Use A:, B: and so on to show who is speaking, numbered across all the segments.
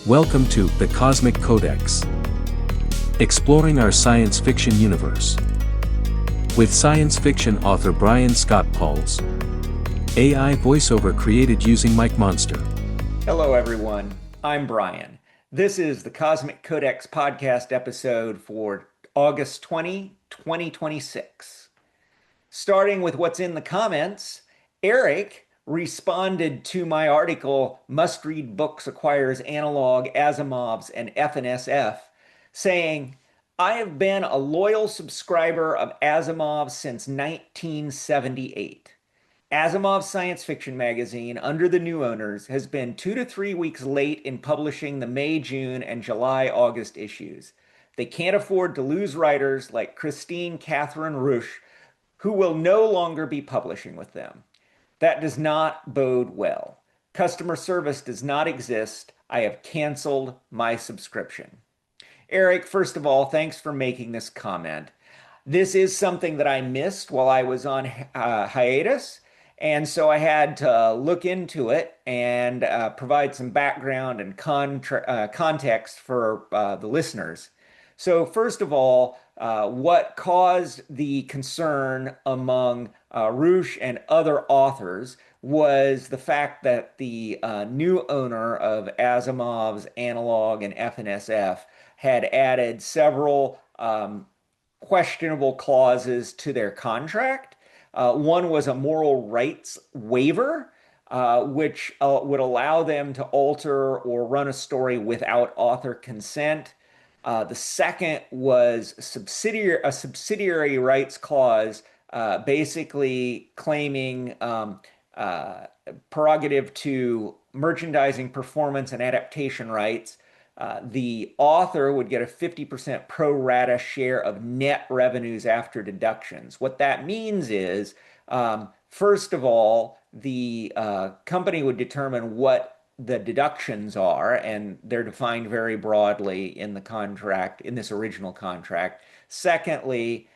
A: Welcome to The Cosmic Codex, exploring our science fiction universe. With science fiction author Brian Scott Pauls. AI voiceover created using Mike Monster.
B: Hello, everyone. I'm Brian. This is the Cosmic Codex podcast episode for August 2026. Starting with what's in the comments, Eric responded to my article, Must Read Books Acquires Analog, Asimov's, and FNSF, saying, I have been a loyal subscriber of Asimov since 1978. Asimov's science fiction magazine, under the new owners, has been 2 to 3 weeks late in publishing the May, June, and July, August issues. They can't afford to lose writers like Christine Catherine Rusch, who will no longer be publishing with them. That does not bode well. Customer service does not exist. I have canceled my subscription. Eric, first of all, thanks for making this comment. This is something that I missed while I was on hiatus, and so I had to look into it and provide some background and context for the listeners. So first of all, what caused the concern among Rusch and other authors was the fact that the new owner of Asimov's Analog and FNSF had added several questionable clauses to their contract. One was a moral rights waiver, which would allow them to alter or run a story without author consent. The second was a subsidiary rights clause, basically claiming prerogative to merchandising, performance, and adaptation rights. The author would get a 50% pro rata share of net revenues after deductions. What that means is, first of all, the company would determine what the deductions are, and they're defined very broadly in the contract, in this original contract. Secondly,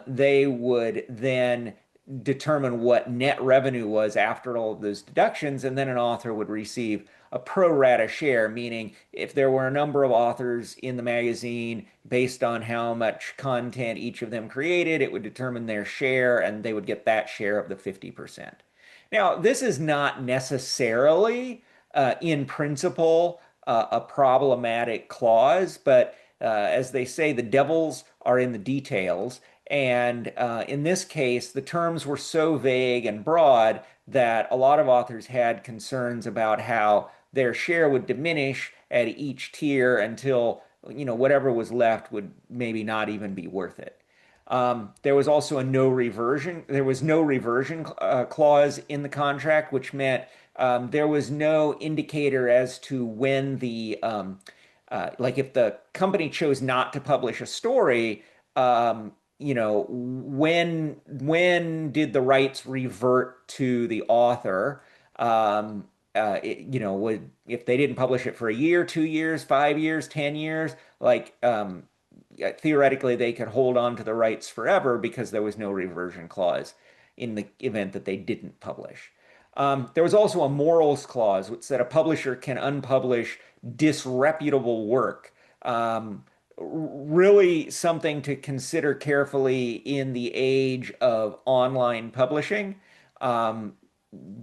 B: they would then determine what net revenue was after all of those deductions, and then an author would receive a pro rata share, meaning if there were a number of authors in the magazine, based on how much content each of them created, it would determine their share, and they would get that share of the 50%. Now, this is not necessarily in principle, a problematic clause, but as they say, the devils are in the details. And in this case, the terms were so vague and broad that a lot of authors had concerns about how their share would diminish at each tier until, whatever was left would maybe not even be worth it. There was also no reversion clause in the contract, which meant there was no indicator as to when like if the company chose not to publish a story, when did the rights revert to the author? If they didn't publish it for a year, 2 years, 5 years, 10 years, theoretically they could hold on to the rights forever because there was no reversion clause in the event that they didn't publish. There was also a morals clause which said a publisher can unpublish disreputable work. Really something to consider carefully in the age of online publishing.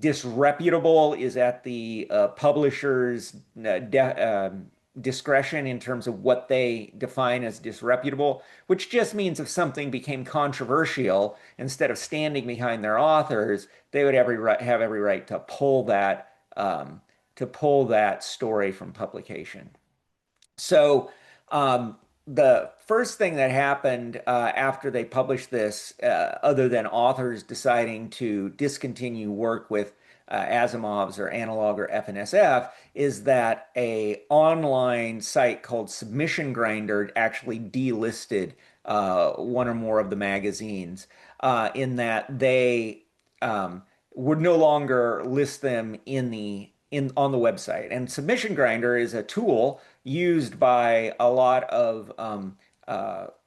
B: Disreputable is at the publisher's discretion in terms of what they define as disreputable, which just means if something became controversial, instead of standing behind their authors, they would have every right to pull that story from publication. So the first thing that happened after they published this, other than authors deciding to discontinue work with Asimov's or Analog or FNSF, is that a online site called Submission Grinder actually delisted one or more of the magazines, in that they would no longer list them on the website. And Submission Grinder is a tool used by a lot of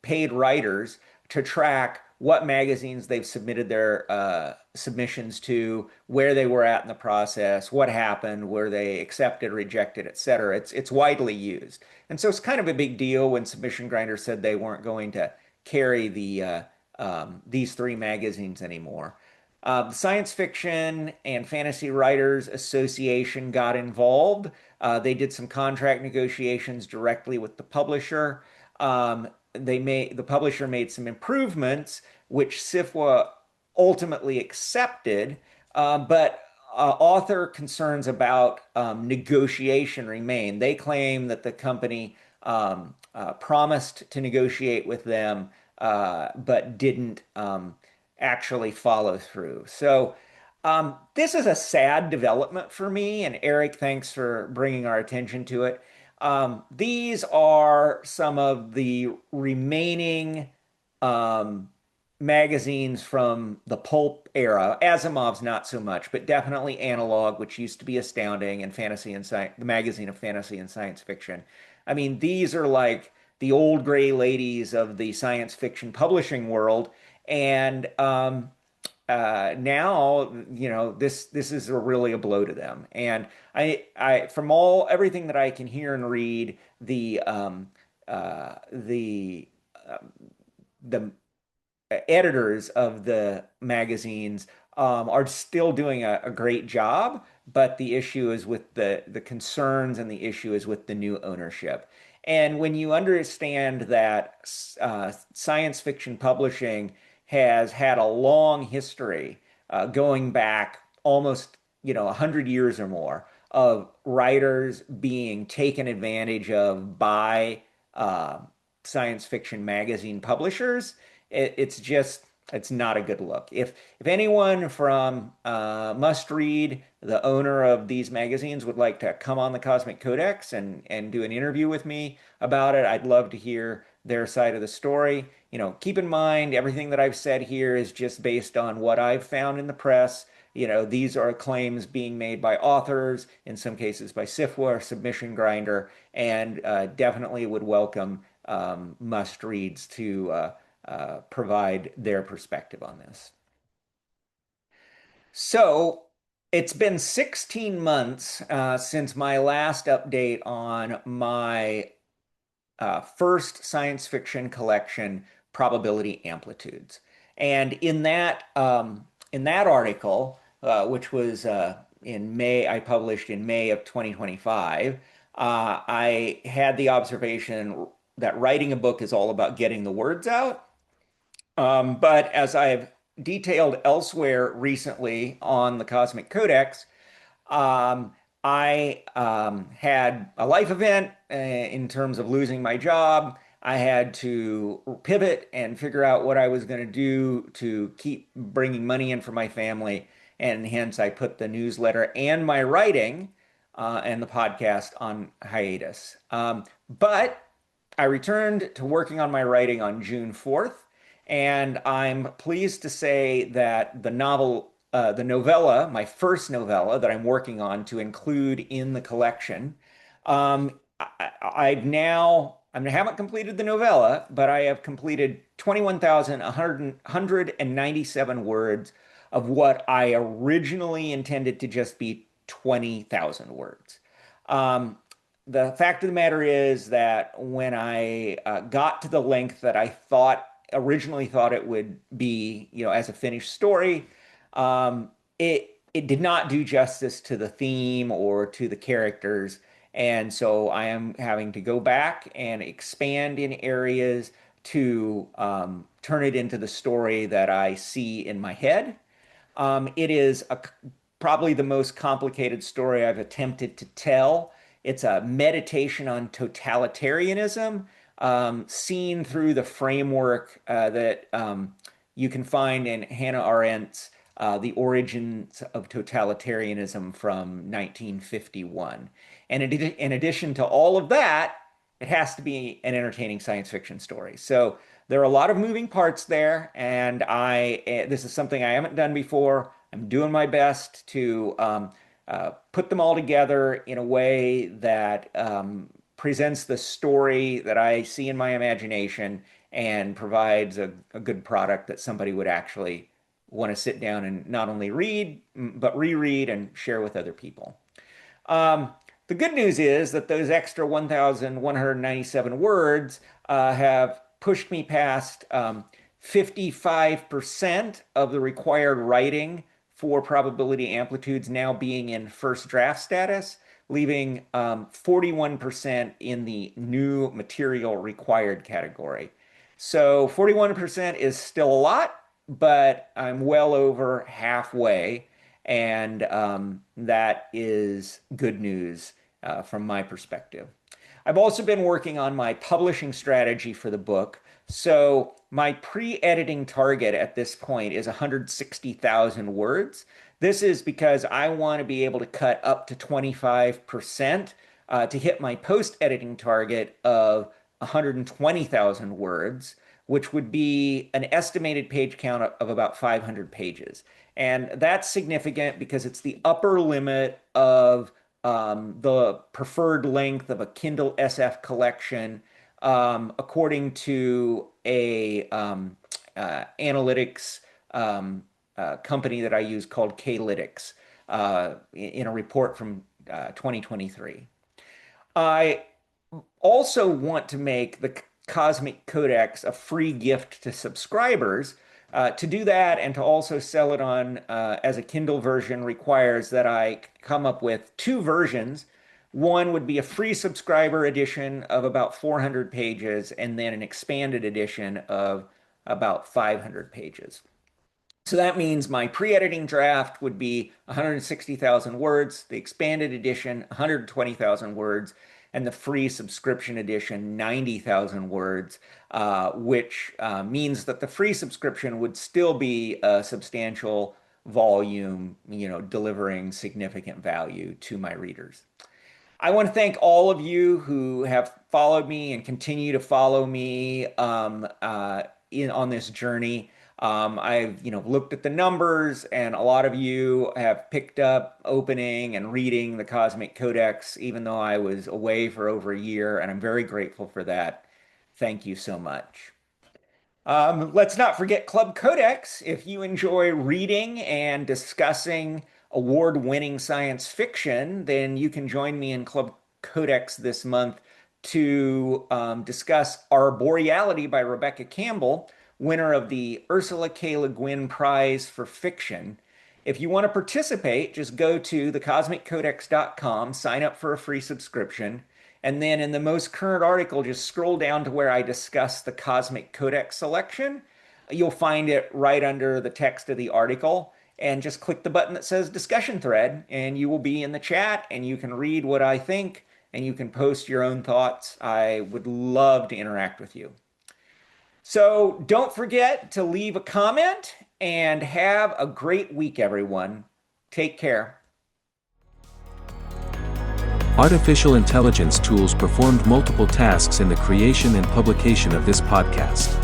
B: paid writers to track what magazines they've submitted their submissions to, where they were at in the process, what happened, were they accepted, rejected, et cetera. It's widely used. And so it's kind of a big deal when Submission Grinder said they weren't going to carry these three magazines anymore. The Science Fiction and Fantasy Writers Association got involved. They did some contract negotiations directly with the publisher. The publisher made some improvements, which SIFWA ultimately accepted, but author concerns about negotiation remain. They claim that the company promised to negotiate with them, but didn't actually follow through. So this is a sad development for me, and Eric, thanks for bringing our attention to it. These are some of the remaining um, magazines from the pulp era. Asimov's not so much, but definitely Analog, which used to be Astounding, and Fantasy and Science, the magazine of fantasy and science fiction. I mean, these are like the old gray ladies of the science fiction publishing world, and now this is really a blow to them. And I from all everything that I can hear and read, uh, the editors of the magazines are still doing a great job, but the issue is with the concerns, and the issue is with the new ownership. And when you understand that science fiction publishing has had a long history, going back almost 100 years or more, of writers being taken advantage of by uh, science fiction magazine publishers, it's not a good look. If anyone from Must Read, the owner of these magazines, would like to come on the Cosmic Codex and do an interview with me about it, I'd love to hear their side of the story. Keep in mind everything that I've said here is just based on what I've found in the press. These are claims being made by authors, in some cases by SIFWA or Submission Grinder, and definitely would welcome must reads to provide their perspective on this. So it's been 16 months since my last update on my first science fiction collection, Probability Amplitudes. And in that article, which was in May, I published in May of 2025, I had the observation that writing a book is all about getting the words out. But as I've detailed elsewhere recently on the Cosmic Codex, um, I had a life event in terms of losing my job. I had to pivot and figure out what I was going to do to keep bringing money in for my family. And hence, I put the newsletter and my writing and the podcast on hiatus. But I returned to working on my writing on June 4th, and I'm pleased to say that the novella, my first novella that I'm working on to include in the collection, I haven't completed the novella, but I have completed 21,197 words of what I originally intended to just be 20,000 words. Um, the fact of the matter is that when I got to the length that I originally thought it would be, as a finished story, it did not do justice to the theme or to the characters, and so I am having to go back and expand in areas to turn it into the story that I see in my head. It is probably the most complicated story I've attempted to tell. It's a meditation on totalitarianism, seen through the framework that you can find in Hannah Arendt's The Origins of Totalitarianism from 1951. And in addition to all of that, it has to be an entertaining science fiction story. So there are a lot of moving parts there, and this is something I haven't done before. I'm doing my best to put them all together in a way that presents the story that I see in my imagination and provides a good product that somebody would actually want to sit down and not only read, but reread and share with other people. The good news is that those extra 1,197 words have pushed me past 55% of the required writing for probability amplitudes now being in first draft status, leaving 41% in the new material required category. So 41% is still a lot, but I'm well over halfway, and that is good news from my perspective. I've also been working on my publishing strategy for the book. So my pre-editing target at this point is 160,000 words. This is because I want to be able to cut up to 25% to hit my post-editing target of 120,000 words, which would be an estimated page count of about 500 pages. And that's significant because it's the upper limit of the preferred length of a Kindle SF collection, according to a analytics company that I use called Klytics in a report from 2023. I also want to make the Cosmic Codex a free gift to subscribers. To do that and to also sell it on as a Kindle version requires that I come up with two versions. One would be a free subscriber edition of about 400 pages, and then an expanded edition of about 500 pages. So that means my pre-editing draft would be 160,000 words, the expanded edition, 120,000 words, and the free subscription edition, 90,000 words, which means that the free subscription would still be a substantial volume, delivering significant value to my readers. I want to thank all of you who have followed me and continue to follow me on this journey. I've looked at the numbers, and a lot of you have picked up opening and reading the Cosmic Codex, even though I was away for over a year, and I'm very grateful for that. Thank you so much. Let's not forget Club Codex. If you enjoy reading and discussing award-winning science fiction, then you can join me in Club Codex this month to discuss Arboreality by Rebecca Campbell, winner of the Ursula K. Le Guin Prize for Fiction. If you want to participate, just go to thecosmiccodex.com, sign up for a free subscription, and then in the most current article, just scroll down to where I discuss the Cosmic Codex selection. You'll find it right under the text of the article, and just click the button that says discussion thread, and you will be in the chat, and you can read what I think, and you can post your own thoughts. I would love to interact with you. So don't forget to leave a comment, and have a great week, everyone. Take care.
A: Artificial intelligence tools performed multiple tasks in the creation and publication of this podcast.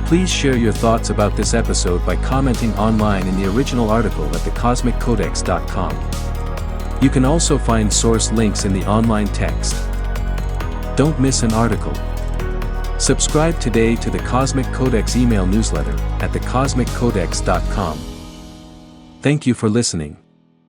A: Please share your thoughts about this episode by commenting online in the original article at thecosmiccodex.com. You can also find source links in the online text. Don't miss an article. Subscribe today to the Cosmic Codex email newsletter at thecosmiccodex.com. Thank you for listening.